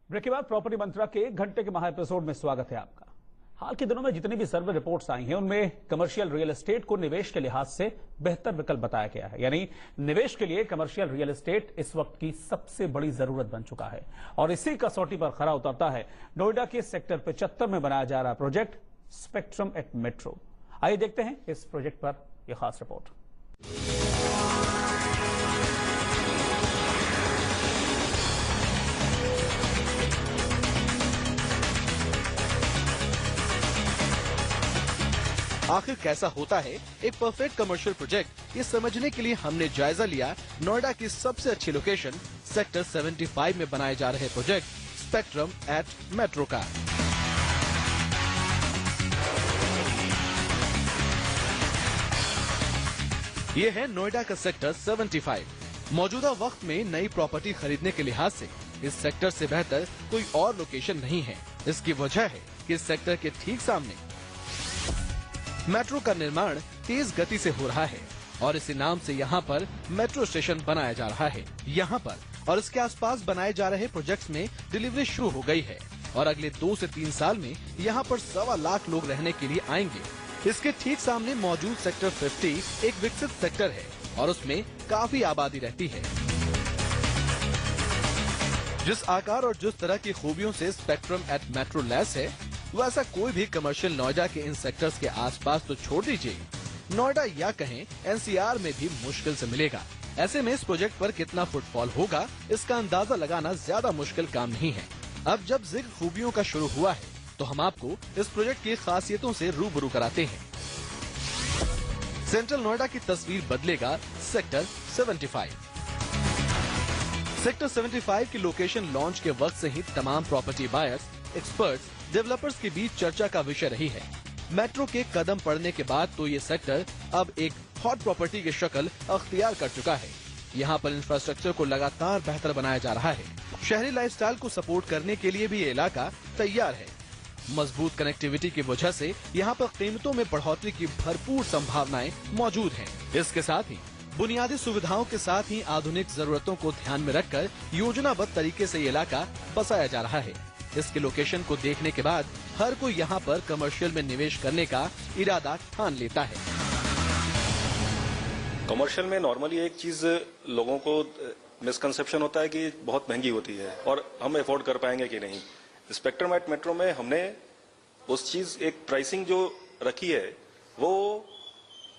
Break के बाद property मंत्रा के 1 घंटे के महा एपिसोड में स्वागत है आपका। हाल के दिनों में जितनी भी सर्वे रिपोर्ट्स आई हैं उनमें कमर्शियल रियल एस्टेट को निवेश के लिहाज से बेहतर विकल्प बताया गया है। यानी निवेश के लिए कमर्शियल रियल एस्टेट इस वक्त की सबसे बड़ी जरूरत बन चुका है और इसी कसौटी पर खरा उतरता है नोएडा के सेक्टर 75 में बनाया जा रहा प्रोजेक्ट स्पेक्ट्रम एट मेट्रो। आइए देखते हैं इस प्रोजेक्ट पर यह खास रिपोर्ट। आखिर कैसा होता है एक परफेक्ट कमर्शियल प्रोजेक्ट, ये समझने के लिए हमने जायजा लिया नोएडा की सबसे अच्छी लोकेशन सेक्टर 75 में बनाए जा रहे प्रोजेक्ट स्पेक्ट्रम एट मेट्रो का। ये है नोएडा का सेक्टर 75। मौजूदा वक्त में नई प्रॉपर्टी खरीदने के लिहाज से इस सेक्टर से बेहतर कोई और लोकेशन नहीं है। इसकी वजह है कि इस सेक्टर के ठीक सामने मेट्रो का निर्माण तेज गति से हो रहा है और इसी नाम से यहाँ पर मेट्रो स्टेशन बनाया जा रहा है। यहाँ पर और इसके आसपास बनाए जा रहे प्रोजेक्ट्स में डिलीवरी शुरू हो गई है और अगले 2 से 3 साल में यहाँ पर 1.25 लाख लोग रहने के लिए आएंगे। इसके ठीक सामने मौजूद सेक्टर 50 एक विकसित सेक्टर है और उसमें काफी आबादी रहती है। जिस आकार और जिस तरह की खूबियों से स्पेक्ट्रम एट मेट्रो लैस है, वैसा कोई भी कमर्शियल नोएडा के इन सेक्टर्स के आसपास तो छोड़ दीजिए, नोएडा या कहें एनसीआर में भी मुश्किल से मिलेगा। ऐसे में इस प्रोजेक्ट पर कितना फुटफॉल होगा, इसका अंदाजा लगाना ज्यादा मुश्किल काम नहीं है। अब जब जिक्र खूबियों का शुरू हुआ है तो हम आपको इस प्रोजेक्ट की खासियतों से रूबरू कराते हैं। सेंट्रल नोएडा की तस्वीर बदलेगा सेक्टर 75। सेक्टर 75 की लोकेशन लॉन्च के वक्त से ही तमाम प्रॉपर्टी बायर्स, एक्सपर्ट्स, डेवलपर्स के बीच चर्चा का विषय रही है। मेट्रो के कदम पड़ने के बाद तो ये सेक्टर अब एक हॉट प्रॉपर्टी की शक्ल अख्तियार कर चुका है। यहाँ पर इंफ्रास्ट्रक्चर को लगातार बेहतर बनाया जा रहा है। शहरी लाइफस्टाइल को सपोर्ट करने के लिए भी ये इलाका तैयार है। मजबूत कनेक्टिविटी की वजह से यहाँ पर कीमतों में बढ़ोतरी की भरपूर संभावनाएं मौजूद हैं। इसके साथ ही बुनियादी सुविधाओं के साथ ही आधुनिक जरूरतों को ध्यान में रखकर योजनाबद्ध तरीके से ये इलाका बसाया जा रहा है। इसके लोकेशन को देखने के बाद हर कोई यहाँ पर कमर्शियल में निवेश करने का इरादा ठान लेता है। कमर्शियल में नॉर्मली एक चीज लोगों को मिसकंसेप्शन होता है कि बहुत महंगी होती है और हम अफोर्ड कर पाएंगे कि नहीं। स्पेक्ट्रम एट मेट्रो में हमने उस चीज एक प्राइसिंग जो रखी है वो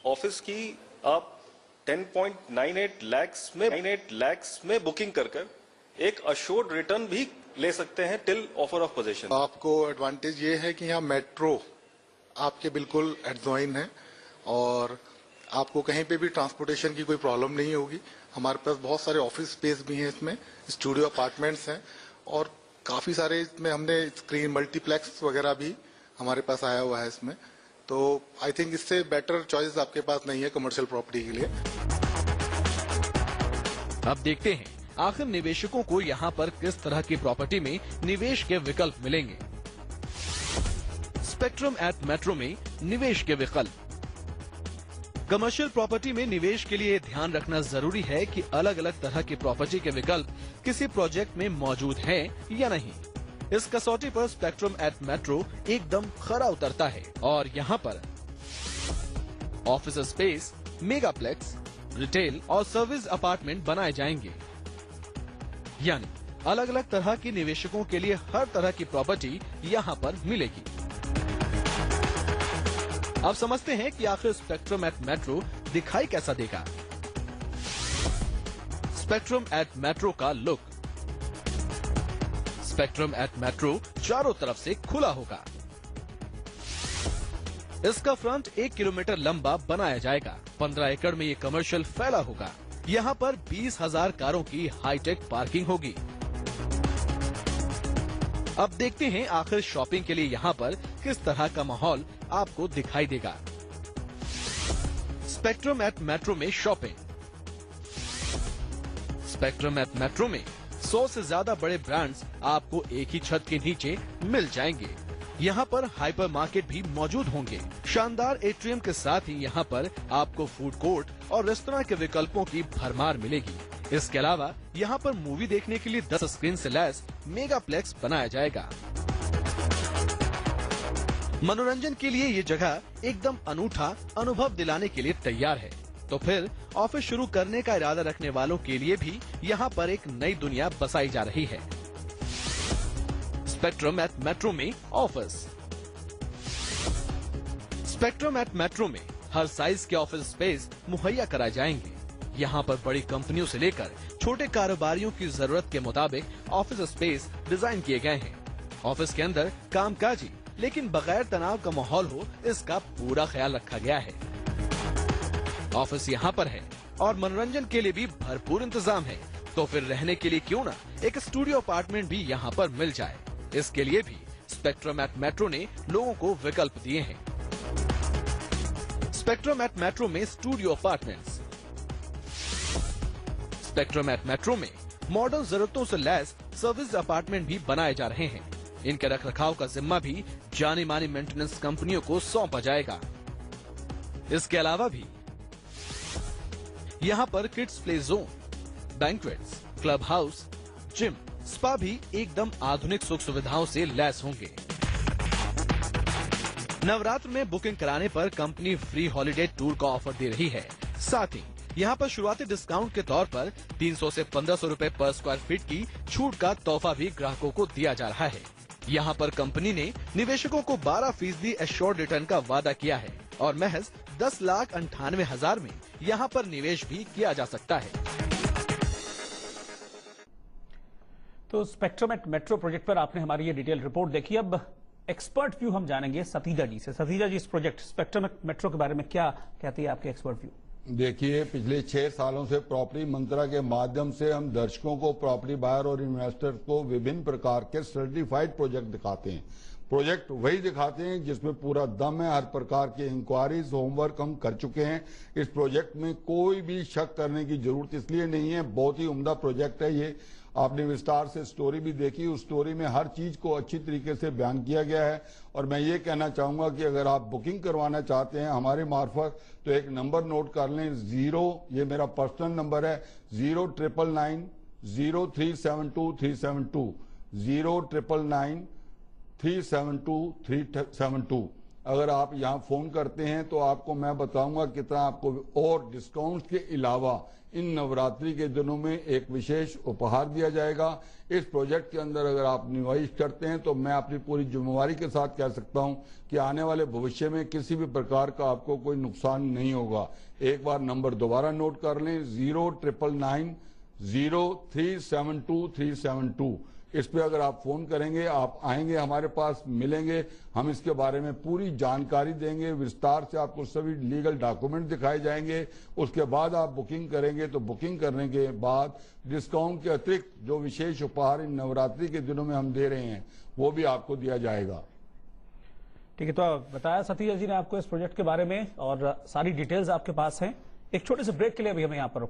ऑफिस की आप 10.98 लाख में बुकिंग कर एक अश्योर्ड रिटर्न भी ले सकते हैं टिल ऑफर ऑफ पोजीशन। आपको एडवांटेज ये है कि यहाँ मेट्रो आपके बिल्कुल एडजॉइन है और आपको कहीं पे भी ट्रांसपोर्टेशन की कोई प्रॉब्लम नहीं होगी। हमारे पास बहुत सारे ऑफिस स्पेस भी हैं, इसमें स्टूडियो अपार्टमेंट्स हैं और काफी सारे इसमें हमने स्क्रीन मल्टीप्लेक्स वगैरह भी हमारे पास आया हुआ है इसमें। तो आई थिंक इससे बेटर चॉइस आपके पास नहीं है कमर्शियल प्रॉपर्टी के लिए। अब देखते हैं आखिर निवेशकों को यहाँ पर किस तरह की प्रॉपर्टी में निवेश के विकल्प मिलेंगे। स्पेक्ट्रम एट मेट्रो में निवेश के विकल्प। कमर्शियल प्रॉपर्टी में निवेश के लिए ध्यान रखना जरूरी है कि अलग अलग तरह की प्रॉपर्टी के विकल्प किसी प्रोजेक्ट में मौजूद हैं या नहीं। इस कसौटी पर स्पेक्ट्रम एट मेट्रो एकदम खरा उतरता है और यहाँ पर ऑफिस स्पेस, मेगाप्लेक्स, रिटेल और सर्विस अपार्टमेंट बनाए जाएंगे। यानी अलग अलग तरह के निवेशकों के लिए हर तरह की प्रॉपर्टी यहाँ पर मिलेगी। अब समझते हैं कि आखिर स्पेक्ट्रम एट मेट्रो दिखाई कैसा देगा। स्पेक्ट्रम एट मेट्रो का लुक। स्पेक्ट्रम एट मेट्रो चारों तरफ से खुला होगा। इसका फ्रंट 1 किलोमीटर लंबा बनाया जाएगा। 15 एकड़ में ये कमर्शियल फैला होगा। यहाँ पर 20,000 कारों की हाईटेक पार्किंग होगी। अब देखते हैं आखिर शॉपिंग के लिए यहाँ पर किस तरह का माहौल आपको दिखाई देगा। स्पेक्ट्रम एट मेट्रो में शॉपिंग। स्पेक्ट्रम एट मेट्रो में 100 से ज्यादा बड़े ब्रांड्स आपको एक ही छत के नीचे मिल जाएंगे। यहाँ पर हाइपर मार्केट भी मौजूद होंगे। शानदार एट्रियम के साथ ही यहाँ पर आपको फूड कोर्ट और रेस्तरां के विकल्पों की भरमार मिलेगी। इसके अलावा यहाँ पर मूवी देखने के लिए 10 स्क्रीन से लैस मेगाप्लेक्स बनाया जाएगा। मनोरंजन के लिए ये जगह एकदम अनूठा अनुभव दिलाने के लिए तैयार है। तो फिर ऑफिस शुरू करने का इरादा रखने वालों के लिए भी यहाँ पर एक नई दुनिया बसाई जा रही है। स्पेक्ट्रम एट मेट्रो में ऑफिस। स्पेक्ट्रम एट मेट्रो में हर साइज के ऑफिस स्पेस मुहैया कराए जाएंगे। यहाँ पर बड़ी कंपनियों से लेकर छोटे कारोबारियों की जरूरत के मुताबिक ऑफिस स्पेस डिजाइन किए गए हैं। ऑफिस के अंदर कामकाजी लेकिन बगैर तनाव का माहौल हो, इसका पूरा ख्याल रखा गया है। ऑफिस यहाँ पर है और मनोरंजन के लिए भी भरपूर इंतजाम है। तो फिर रहने के लिए क्यों ना एक स्टूडियो अपार्टमेंट भी यहाँ पर मिल जाए। इसके लिए भी स्पेक्ट्रम एट मेट्रो ने लोगों को विकल्प दिए हैं। स्पेक्ट्रम एट मेट्रो में studio apartments. Spectrum at Metro में मॉडर्न जरूरतों से लैस सर्विस अपार्टमेंट भी बनाए जा रहे हैं। इनके रखरखाव का जिम्मा भी जानी मानी मेंटेनेंस कंपनियों को सौंपा जाएगा। इसके अलावा भी यहाँ पर kids play zone, banquets, club house, gym, spa भी एकदम आधुनिक सुख सुविधाओं से लैस होंगे। नवरात्र में बुकिंग कराने पर कंपनी फ्री हॉलिडे टूर का ऑफर दे रही है। साथ ही यहाँ पर शुरुआती डिस्काउंट के तौर पर 300 से 1500 रुपए पर स्क्वायर फीट की छूट का तोहफा भी ग्राहकों को दिया जा रहा है। यहाँ पर कंपनी ने निवेशकों को 12% एश्योर्ड रिटर्न का वादा किया है और महज 10,98,000 में यहाँ पर निवेश भी किया जा सकता है। तो स्पेक्ट्रम एट मेट्रो प्रोजेक्ट पर आपने हमारी ये डिटेल रिपोर्ट देखी। अब एक्सपर्ट व्यू हम जानेंगे सतीजा जी से। सतीजा जी, इस प्रोजेक्ट स्पेक्ट्रम एट मेट्रो के बारे में क्या कहती है आपके एक्सपर्ट व्यू? देखिए, पिछले 6 सालों से प्रॉपर्टी मंत्रा के माध्यम से हम दर्शकों को, प्रॉपर्टी बायर और इन्वेस्टर को विभिन्न प्रकार के सर्टिफाइड प्रोजेक्ट दिखाते हैं। प्रोजेक्ट वही दिखाते हैं जिसमें पूरा दम है। हर प्रकार के इंक्वायरीज, होमवर्क हम कर चुके हैं। इस प्रोजेक्ट में कोई भी शक करने की जरूरत इसलिए नहीं है। बहुत ही उम्दा प्रोजेक्ट है ये। आपने विस्तार से स्टोरी भी देखी, उस स्टोरी में हर चीज को अच्छी तरीके से बयान किया गया है। और मैं ये कहना चाहूंगा कि अगर आप बुकिंग करवाना चाहते हैं हमारे मार्फत, तो एक नंबर नोट कर लें। 0, ये मेरा पर्सनल नंबर है, 0999 0372 372, 0999 372 372। अगर आप यहाँ फोन करते हैं तो आपको मैं बताऊंगा कितना आपको और डिस्काउंट के अलावा इन नवरात्रि के दिनों में एक विशेष उपहार दिया जाएगा। इस प्रोजेक्ट के अंदर अगर आप निवेश करते हैं तो मैं अपनी पूरी जिम्मेवारी के साथ कह सकता हूं कि आने वाले भविष्य में किसी भी प्रकार का आपको कोई नुकसान नहीं होगा। एक बार नंबर दोबारा नोट कर लें, 0999 0372 372। इस पे अगर आप फोन करेंगे, आप आएंगे हमारे पास, मिलेंगे, हम इसके बारे में पूरी जानकारी देंगे। विस्तार से आपको सभी लीगल डॉक्यूमेंट दिखाए जाएंगे। उसके बाद आप बुकिंग करेंगे तो बुकिंग करने के बाद डिस्काउंट के अतिरिक्त जो विशेष उपहार इन नवरात्रि के दिनों में हम दे रहे हैं वो भी आपको दिया जाएगा। ठीक है, तो बताया सतीजा जी ने आपको इस प्रोजेक्ट के बारे में और सारी डिटेल्स आपके पास हैं। एक छोटे से ब्रेक के लिए अभी हमें यहाँ पर